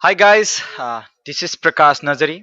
Hi guys, this is Prakash Nazari.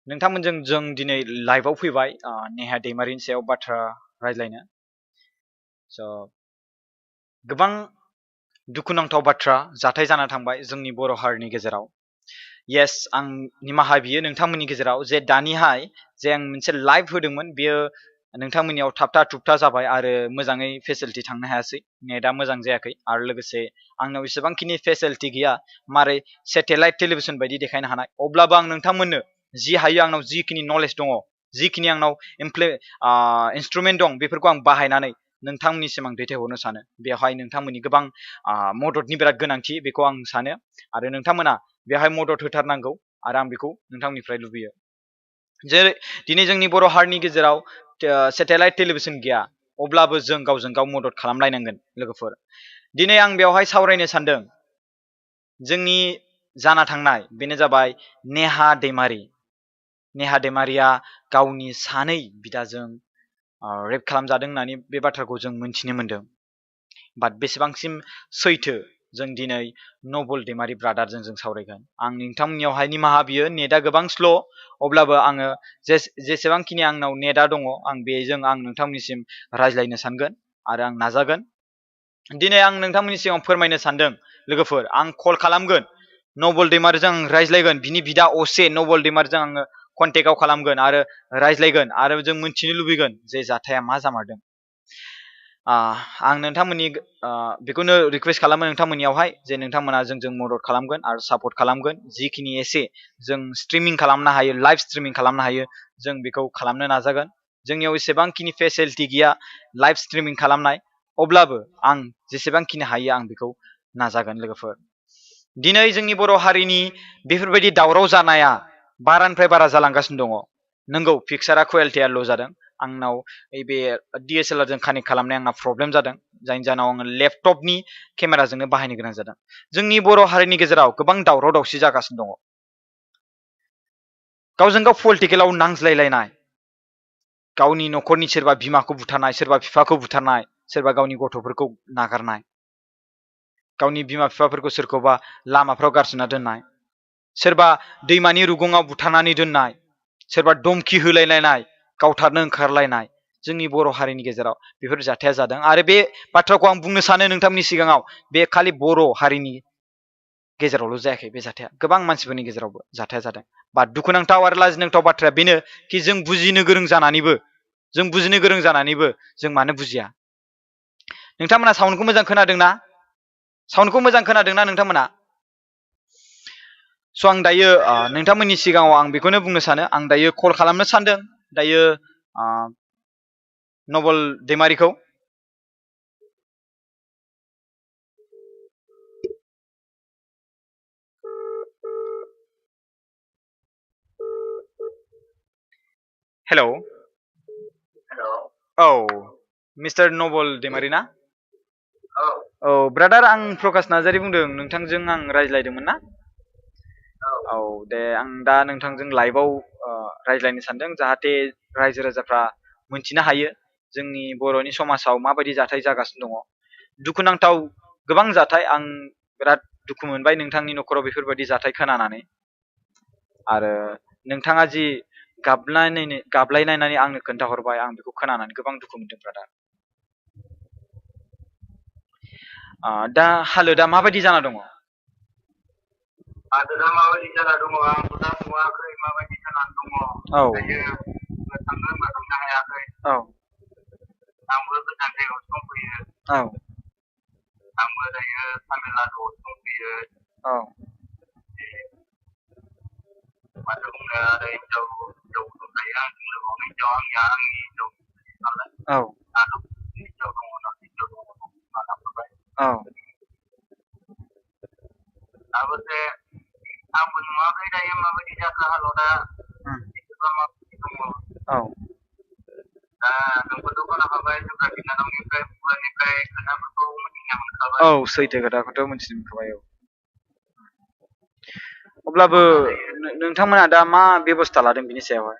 नोंथांमोनजों जों दिनै लाइभआव फैबाय नेहा दैमारिनि सायाव बाथ्रा रायज्लायनो। स' गोबां दुखुनांथाव बाथ्रा जाथाय जाना थांबाय जोंनि बर' हारिनि गेजेराव। येस, आं निमाहा बियो नोंथांमोननि गेजेराव जे दानिहाय जे आं मोनसे लाइभ होदोंमोन बेयो नोंथांमोननियाव थाबथा थुबथा जाबाय आरो मोजाङै फेसिलिटि थांनो हायासै, नेटआ मोजां जायाखै आरो लोगोसे आंनाव एसेबांखिनि फेसिलिटि गैया मारै सेटेलाइट टेलिभिजन बायदि देखायनो हानाय। अब्लाबो आं नोंथांमोननो जि हायो आंनाव जिखिनि नलेज दङ, जिखिनि आंनाव इन्सट्रुमेन्ट दं बेफोरखौ आं बाहायनानै नोंथांमोननिसिम आं दैथायहरनो सानो। बेवहाय नोंथांमोननि गोबां मददनि बिराद गोनांथि बेखौ आं सानो आरो नोंथांमोना बेवहाय मदद होथारनांगौ आरो आं बेखौ नोंथांनिफ्राय लुबैयो। जेरै दिनै जोंनि बर' हारिनि गेजेराव सेटेलाइट टेलिभिजन गैया, अब्लाबो जों गावजों गाव मदद खालामलायनांगोन लोगोफोर। दिनै आं बेवहाय सावरायनो सानदों जोंनि जाना थांनाय, बेनो जाबाय नेहा दैमारि। नेहा दैमारिया गावनि सानै बिदाजों रेप खालामजादों होननानै बे बाथ्राखौ जों मिन्थिनो मोन्दों। बाट बेसेबांसिम सैथो जों दिनै नबल दैमारि ब्रादारजों जों सावरायगोन। आं नोंथांमोननियावहाय निमाहा बियो, नेटआ गोबां स्ल', अब्लाबो आङो जेसेबांखिनि आंनाव नेटआ दङ आं बेजों आं नोंथांमोननिसिम रायज्लायनो सानगोन आरो आं नाजागोन। दिनै आं नोंथांमोननि सिगाङाव फोरमायनो सानदों लोगोफोर, आं कल खालामगोन नबल दैमारिजों आं रायज्लायगोन, बिनि बिदा असे नबल दैमारिजों आङो कन्टेक्टआव खालामगोन आरो रायज्लायगोन आरो जों मिन्थिनो लुबैगोन जे जाथाया मा जामारदों। आं नोंथांमोननि बेखौनो रिकुवेस्ट खालामो नोंथांमोननियावहाय जे नोंथांमोना जोंजों मदद खालामगोन आरो सापर्ट खालामगोन। जिखिनि एसे जों स्ट्रिमिं खालामनो हायो, लाइभ स्ट्रिमिं खालामनो हायो, जों बेखौ खालामनो नाजागोन। जोंनियाव एसेबांखिनि फेसिलिटि गैया लाइभ स्ट्रिमिं खालामनाय, अब्लाबो आं जेसेबांखिनि हायो आं बेखौ नाजागोन लोगोफोर। दिनै जोंनि बर' हारिनि बेफोरबायदि दावराव जानाया बारानिफ्राय बारा जालांगासिनो दङ। नंगौ, पिक्सारा कुवालिटिया ल' जादों। आंनाव बे DSLR जों कानेक्ट खालामनाय आंना प्रब्लेम जादों, जायनि जाहोनाव आङो लेपटपनि केमेराजोंनो बाहायनो गोनां जादों। जोंनि बर' हारिनि गेजेराव गोबां दावराव दावसि जागासिनो दङ। गावजों गाव पलिटिकेलाव नांज्लायलायनाय, गावनि न'खरनि सोरबा बिमाखौ बुथारनाय, सोरबा बिफाखौ बुथारनाय, सोरबा गावनि गथ'फोरखौ नागारनाय, गावनि बिमा बिफाफोरखौ सोरखौबा लामाफ्राव गारसोना दोननाय, सोरबा दैमानि रुगुङाव बुथारनानै दोननाय, सोरबा धमकि होलायलायनाय, गावथारनो ओंखारलायनाय, जोंनि बर' हारिनि गेजेराव बेफोर जाथाया जादों। आरो बे बाथ्राखौ आं बुंनो सानो नोंथांमोननि सिगाङाव, बे खालि बर' हारिनि गेजेरावल' जायाखै, बे जाथाया गोबां मानसिफोरनि गेजेरावबो जाथाया जादों। बाट दुखुनांथाव आरो लाजिनांथाव बाथ्राया बेनो कि जों बुजिनो गोरों जानानैबो जों मानो बुजिया। नोंथांमोना साउन्डखौ मोजां खोनादोंना? साउन्डखौ मोजां खोनादोंना नोंथांमोना? स' आं दायो नोंथांमोननि सिगाङाव आं बेखौनो बुंनो सानो, आं दायो कल खालामनो सानदों दायो नबल दैमारिखौ। हेलौ औ, मिस्टार नबल दैमारि ना? औ ब्रादार, आं प्रकाश नार्जारी बुंदों, नोंथांजों आं रायज्लायदोंमोन ना? औ दे, आं दा नोंथांजों लाइभआव रायज्लायनो सानदों, जाहाथे रायजो राजाफ्रा मोनथिनो हायो जोंनि बर'नि समाजाव माबायदि जाथाय जागासिनो दङ। दुखुनांथाव गोबां जाथाय, आं बिराद दुखु मोनबाय नोंथांनि न'खराव बेफोरबायदि जाथाय खोनानानै। आरो नोंथाङा जि गाबलायनानै आंनो खोन्थाहरबाय, आं बेखौ खोनानानै गोबां दुखु मोनदों ब्रादार। दा हालोदा माबायदि जाना दङ? हालोदा माबायदि जाना दङ आंबो दा नुवाखै माबायदि जानानै दङ। औ दायो थांनो होनबा थांनो हायाखै। औ आंबो गोजान जायगायावसो दंफैयो। औ आंबो दायो तामिलनाडुआवसो दंफैयो। औ माथो बुंनो आरो हिनजाव दंखायो आंजों लोगोआव, हिनजाव आंनि हिनजाव नालाय। औ आंहाथ' हिनजाव दङ नालाय, हिनजाव दङ बिमा लाबोबाय। औ अबसे आंबो नुवाखै दायो माबायदि जाखो हालोदा, बिसोरबा माबायदि दङ। औ दा नोंबोथ' खोनाखाबाय जोंहा बिनानावनिफ्राय खुगानिफ्राय खोथाफोरखौ मिथिनो मोनखाबाय। औ सैथो खोथाखौथ' मिथिनो मोनखाबाय। औ अब्लाबो नोंथांमोना दा मा बेबस्था लादों बिनि सायावहाय?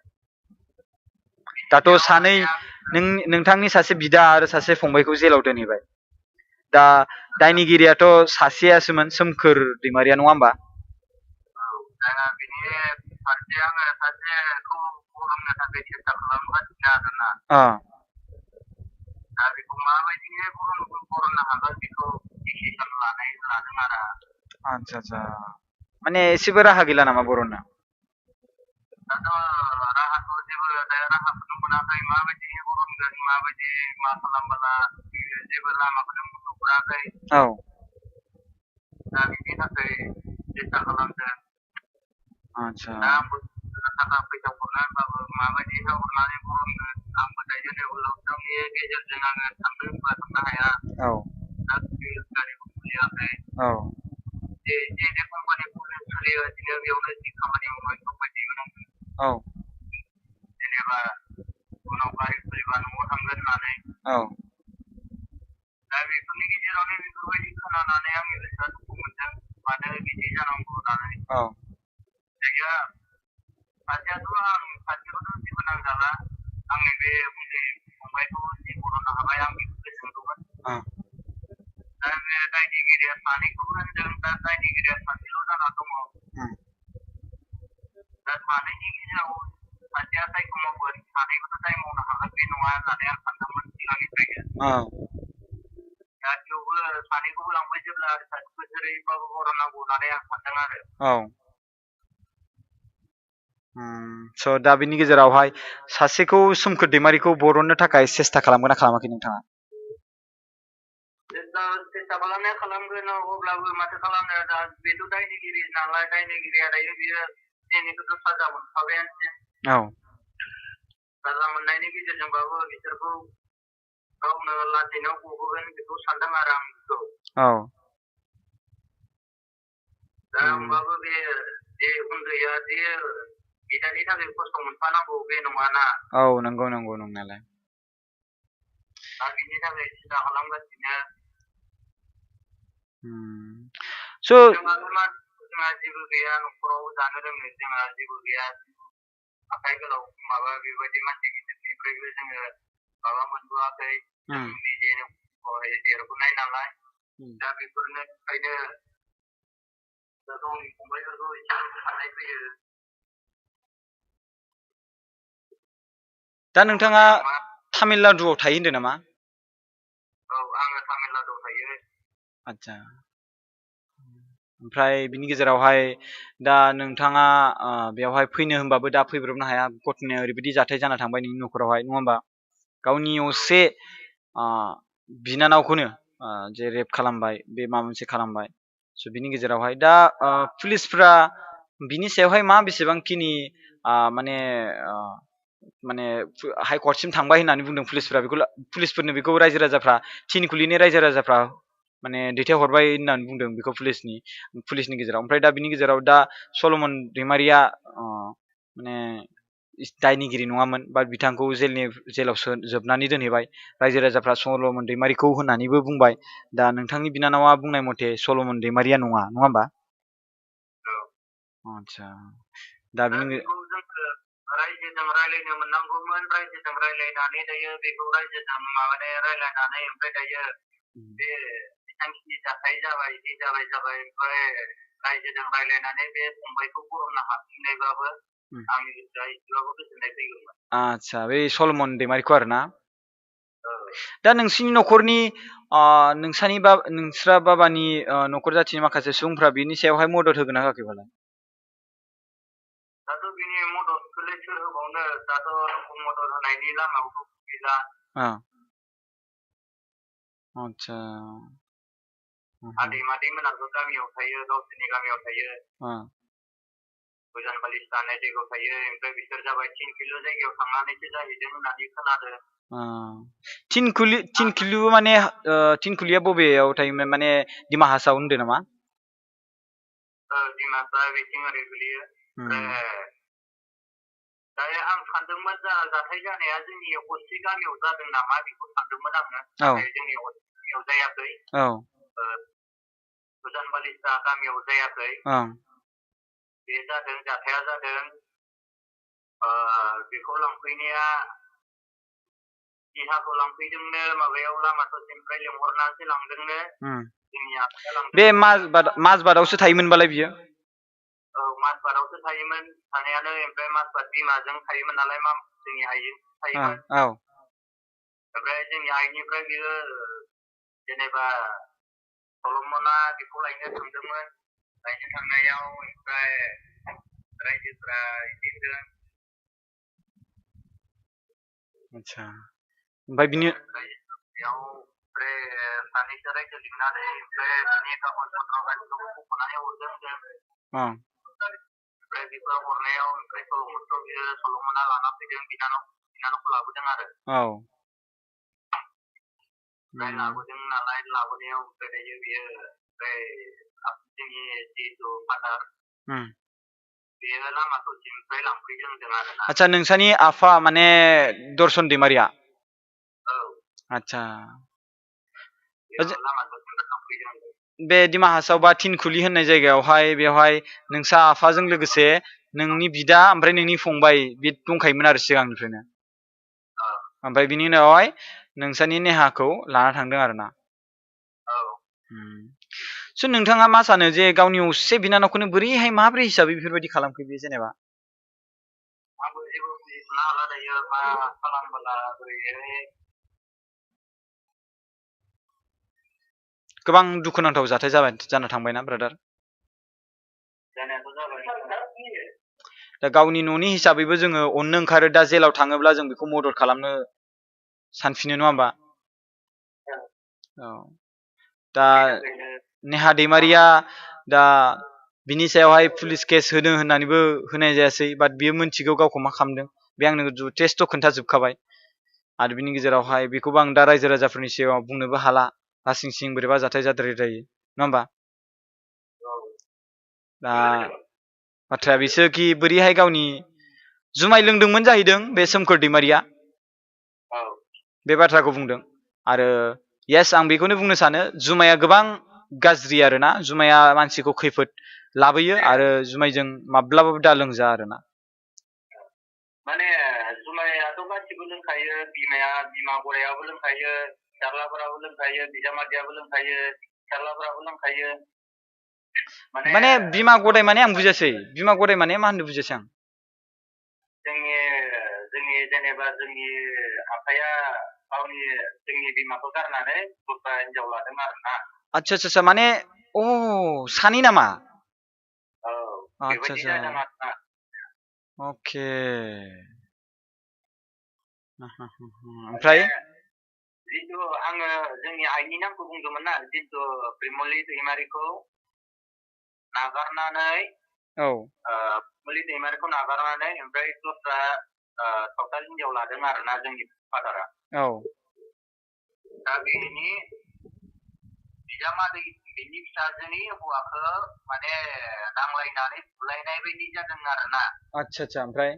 दाथ' सानै नोंथांनि सासे बिदा आरो सासे फंबायखौ जेलाव दोनहैबाय। दा दायनिगिरियाथ' सासेयासोमोन, सोमखोर दैमारिया, नङा होमबा? फारसे आङो सासेखौ बरननो थाखाय सेस्था खालामगासिनो आरोना दा बेखौ माबायदि बरननो हागोन बेखौ डिसिसन लादों आरो आतसा आतसा माने एसेबो राहा गैला नामा बरननो दाथ' राहाखौ जेबो राहाखौनो मोनाखै माबायदि बरनगोन माबायदि मा खालामबोला जेबो लामाखौनो नुहुराखै दा बिनि थाखाय सेस्था खालामदों आतसा दा आंबो थाखा फैसा हरनो होनबाबो माबायदि हरनानै बरनगोन आंबो दायो नै लकडाउननि गेजेरजों आङो थांनो होनबा थांनो हाया दा गारिबो खुलियाखै जे कम्पानि सोलिगासिनो बेयावनो जि खामानि मावबाय दंबायदिमोन आङो जेनेबा उनाव गारि खुलिबा न'आव थांगोन होननानै दा बेफोरनि गेजेरावनो बेफोरबायदि खोनानानै आंनि गोसोआ दुखु मोनदों मानो बिदि जानांगौ होननानै जायगा सासेयाथ' आं सासेखौथ' जेबो नांजाला आंनि बे उन्दै फंबायखौ जि बरननो हाबाय आं बेखौ गोसो दंमोन दा बे दायनिगिरिया सानैखौबो होनदों दा दायनिगिरिया सासेल' जाना दङ दा सानैनि गेजेराव सासेया दायखौ मावगोन सानैखौथ' दाय मावनो हागोन बे नङा होननानै आं सानदोंमोन सिगांनिफ्रायनो दा थेवबो सानैखौबो लांबाय जेब्ला सासेखौ जेरैबाबो बरननांगौ होननानै आं सानदों आरो स' दा बिनि गेजेरावहाय सासेखौ सोमखोर दैमारिखौ बरननो थाखाय सेस्था खालामगोन ना खालामाखै नोंथाङा सेस्था खालामनाया खालामगोन अब्लाबो माथो खालामनो दा बेथ' दायनिगिरि नालाय दायनिगिरिया दायो बियो जेनिखौथ' साजा मोनखाबायानो साजा मोननायनि गेजेरजोंबाबो बिसोरखौ गावनो लासैनो गहोगोन बेखौ सानदों आरो आं बेखौ दा होमबाबो बे जे उन्दैया जे बिदानि थाखाय खस्थ' मोनफानांगौ बे नङाना नंगौ नंगौ नंनायालाय दा बिनि थाखाय सिन्था खालामगासिनो जोंहा जेबो गैया न'खराव जानो लोंनो जोंहा जेबो गैया आखाइ गोलाव माबा बेबायदि मानसि गिदिरनिफ्रायबो जोङो माबा मोनबोआखै निजेनो देरबोनाय नालाय दा बेफोरनो ओंखायनो दा गावनि फंबायफोरखौ एसे साननाय फैयो दा नोंथाङा तामिलनाडुआव थायो होनदों नामा आङो तामिलनाडुआव थायो आतसा ओमफ्राय बिनि गेजेरावहाय दा नोंथाङा बेवहाय फैनो होनबाबो दा फैब्रबनो हाया घटनाया ओरैबायदि जाथाय जाना थांबाय नोंनि न'खरावहाय नङा होमबा गावनि असे बिनानावखौनो जे रेप खालामबाय बे माबा मोनसे खालामबाय स' बिनि गेजेरावहाय दा पुलिसफ्रा बिनि सायावहाय मा बेसेबांखिनि माने हाइ कर्टसिम थांबाय होननानै बुंदों पुलिसफोरनो बेखौ रायजो राजाफ्रा थिनखुलिनि रायजो राजाफ्रा माने दैथायहरबाय होननानै बुंदों बेखौ पुलिसनि गेजेराव ओमफ्राय दा बिनि गेजेराव दा सल'मन दैमारिया माने दायनिगिरि नङामोन बा बिथांखौ जेलाव जोबनानै दोनहैबाय रायजो राजाफ्रा सल'मन दैमारिखौ होननानैबो बुंबाय दा नोंथांनि बिनानावा बुंनाय मथे सल'मन दैमारिया नङा होमबा आतसा दा बिनि रायजोजों रायलायनो मोननांगौमोन रायजोजों रायलायनानै दायो बेखौ रायजोजों रायलायनानै ओमफ्राय दायो बे बिथांखिनि जाथाय जाबाय बिदि जाबाय ओमफ्राय रायजोजों रायलायनानै बे फंबायखौ बरननो हाफिननायबाबो आंनि गोसोआ एसेबाबो गोजोननाय फैगौमोन आतसा बे सल'मन दैमारिखौ आरो ना दा नोंसिनि न'खरनि नोंस्रा बाबानि न'खर जाथिनि माखासे सुबुंफ्रा बिनि सायावहाय मदद होगोन ना होआखै फालाय दाथ' बिनि मददखौलाय सोर होबावनो दाथ' मदद होनायनि लामायावबो गैला आतसा आदै मादैमोनाबो गामियाव थायो गावसोरनि गामियाव थायो गोजान बालिस्ता होननाय जायगायाव थायो ओमफ्राय बिसोर जाबाय 3 किल' जायगायाव थांनानैसो जाहैदों होननानै खोनादों 3 किल' माने 3 किल'आ बबेयाव थायोमोन माने डिमा हासाव होनदों नामा डिमा हासाव बिथिं ओरै गोलैयो दायो आं सानदोंमोन जाथाय जानाया जोंनि असे गामियाव जादों नामा बेखौ सानदोंमोन आङो नाथाय जोंनि असे गामियाव जायाखै गोजान बालिस्ता गामियाव जायाखै बे जादों जाथाया जादों बेखौ लांफैनाया देहाखौ लांफैदोंनो माबायाव लामा ससेनिफ्राय लेंहरनानैसो लांदोंनो जोंनि आफाया लांदों बे माजबादावसो थायोमोनबालाय बियो माजबादावसो थायोमोन थानायानो ओमफ्राय माजबाद बिमाजों थायोमोन नालाय जोंनि आइजों थायोमोन ओमफ्राय जोंनि आइनिफ्राय बियो जेनेबा सलमना बेखौ लायनो थांदोंमोन लायनो थांनायाव ओमफ्राय रायजोफ्रा बिदिनो आच्छा ओमफ्राय बिनि बेयाव ओमफ्राय सानैसो रायजो लिंनानै ओमफ्राय बिनि कागज पत्र गासिखौबो बख'नानै हरदों जों ओमफ्राय बेफोर हरनायाव ओमफ्राय सलमनखौ बियो सलमना लाना फैदों बिनानावखौ लाबोदों आरो ओमफ्राय लाबोदों नालाय लाबोनायाव ओमफ्राय दायो बियो ओमफ्राय जोंनि जिहेतु फादार बेयो लामा ससेनिफ्राय लांफैदों होनदों आरोना आच्छा नोंसानि आफा माने दर्शन दैमारिया आच्छा लामा ससेनिफ्राय लांफैदों बे दिमा हासाव बा थिनखुलि होननाय जायगायावहाय बेवहाय नोंसा आफाजों लोगोसे नोंनि बिदा ओमफ्राय नोंनि फंबाय बे दंखायोमोन आरो सिगांनिफ्रायनो ओमफ्राय बिनि उनावहाय नोंसानि नेहाखौ लाना थांदों आरोना स' नोंथाङा मा सानो जे गावनि असे बिनानावखौनो बोरैहाय माबोरै हिसाबै बेफोरबायदि खालामखो बे जेनेबा आंबो जेबो बुजिस'ना हाला दायो मा खालामबोला बोरैहाय गोबां दुखुनांथाव जाथाय जाना थांबायना ब्रादार जानायाथ' जाबाय दा गावनि न'नि हिसाबैबो जोङो अननो ओंखारो दा जेलाव थाङोब्ला जों बेखौ मदद खालामनो सानफिनो नङा होमबा दा नेहा दैमारिया दा बिनि सायावहाय पुलिस केस होदों होननानैबो होनाय जायासै बाट बियो मोनथिगौ गावखौ मा खालामदों बे आंनो जथेस्थ' खोन्थाजोबखाबाय आरो बिनि गेजेरावहाय बेखौबो आं दा रायजो राजाफोरनि सिगाङाव बुंनोबो हाला लासिं सिं बोरैबा जाथाय जाद्रायो नङा होमबा दा बाथ्राया बिसोखि बोरैहाय गावनि जुमाय लोंदोंमोन जाहैदों बे सोमखोर दैमारिया बे बाथ्राखौ बुंदों आरो येस आं बेखौनो बुंनो सानो जुमाया गोबां गाज्रि आरोना जुमाया मानसिखौ खैफोद लाबोयो आरो जुमायजों माब्लाबाबो दा लोंजा आरोना माने जुमायाथ' गासिबो लोंखायो बिमा गरायाबो लोंखायो फिसाज्लाफोराबो लोंखायो बिजामादैयाबो लोंखायो फिसाज्लाफोराबो लोंखायो माने बिमा गदाय माने आं बुजियासै बिमा गदाय माने मा होनदों बुजियासै आं जोंनि जेनेबा जोंनि आफाया गावनि जोंनि बिमाखौ गारनानै दस्रा हिनजाव लादों आरोना आच्छा माने अ सानै नामा बेबायदि जादों आरोना अके ओमफ्राय जितु आङो जोंनि आइनि नामखौ बुंदोंमोन ना जितु प्रिमलि दैमारिखौ नागारनानै प्रिमलि दैमारिखौ नागारनानै ओमफ्राय दस्रा सावथाल हिनजाव लादों आरोना जोंनि फादारा दा बेनि बिजामादै बिनि फिसाजोनि हौवाखौ माने नांलायनानै बुलायनाय बायदि जादों आरोना आच्छा ओमफ्राय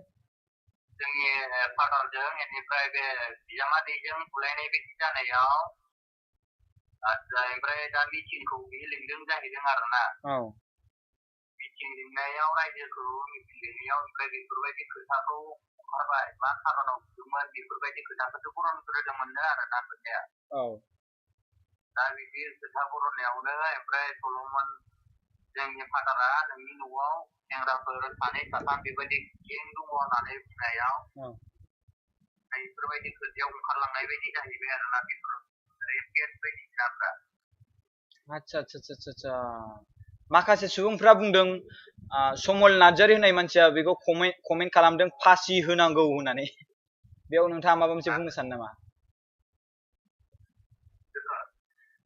जोंनि फादारजों बेनिफ्राय बे बिजामादैजों बुलायनाय बायदि जानायाव आच्छा ओमफ्राय दा मिटिंखौ बियो लिंदों जाहैदों आरोना मिटिं लिंनायाव रायजोखौ मिटिं लिंनायाव ओमफ्राय बेफोरबायदि खोथाखौ ओंखारबाय मा खारनाव बुदोंमोन बेफोरबायदि खोथाखौसो बरनग्रोदोंमोननो आरोना खोथाया दा बिदि खोथा बरननायावनो ओमफ्राय सलमन जोंनि फादारा नोंनि न'आव सेंग्राफोर सानै साथाम बेबायदि गें दङ होननानै बुंनायाव बेफोरबायदि खोथायाव ओंखारलांनाय बायदि जाहैबाय आरोना बेफोर केस बायदिसिनाफ्रा आच्छा माखासे सुबुंफ्रा बुंदों समल नार्जारि होननाय मानसिया बेखौ कमेन्ट खालामदों फासि होनांगौ होननानै बेयाव नोंथाङा माबा मोनसे बुंनो सानो नामा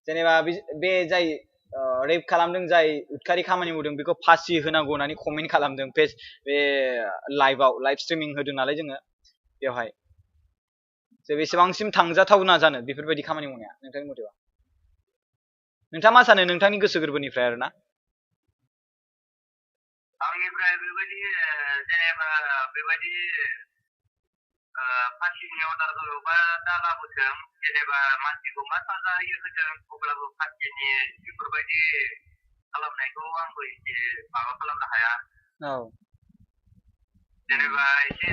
जेनेबा बे जाय रेप खालामदों जाय उदखारि खामानि मावदों बेखौ फासि होनांगौ होननानै कमेन्ट खालामदों बे लाइभ स्ट्रिमिं होदों नालाय जोङो बेवहाय जे बेसेबांसिम थांजाथावना जानो बेफोरबायदि खामानि मावनाया नोंथांनि मथेबा नोंथाङा मा सानो नोंथांनि गोसो गोरबोनिफ्राय आरोना आंनिफ्राय बेबायदि जेनेबा बेबायदि फासिनि अर्डार होयोबा दा लाबोथों जेनेबा मानसिखौ मा साजा होयो होथों अब्लाबो फासिनि बेफोरबायदि खालामनायखौ आंबो एसे माबा खालामनो हाया जेनेबा एसे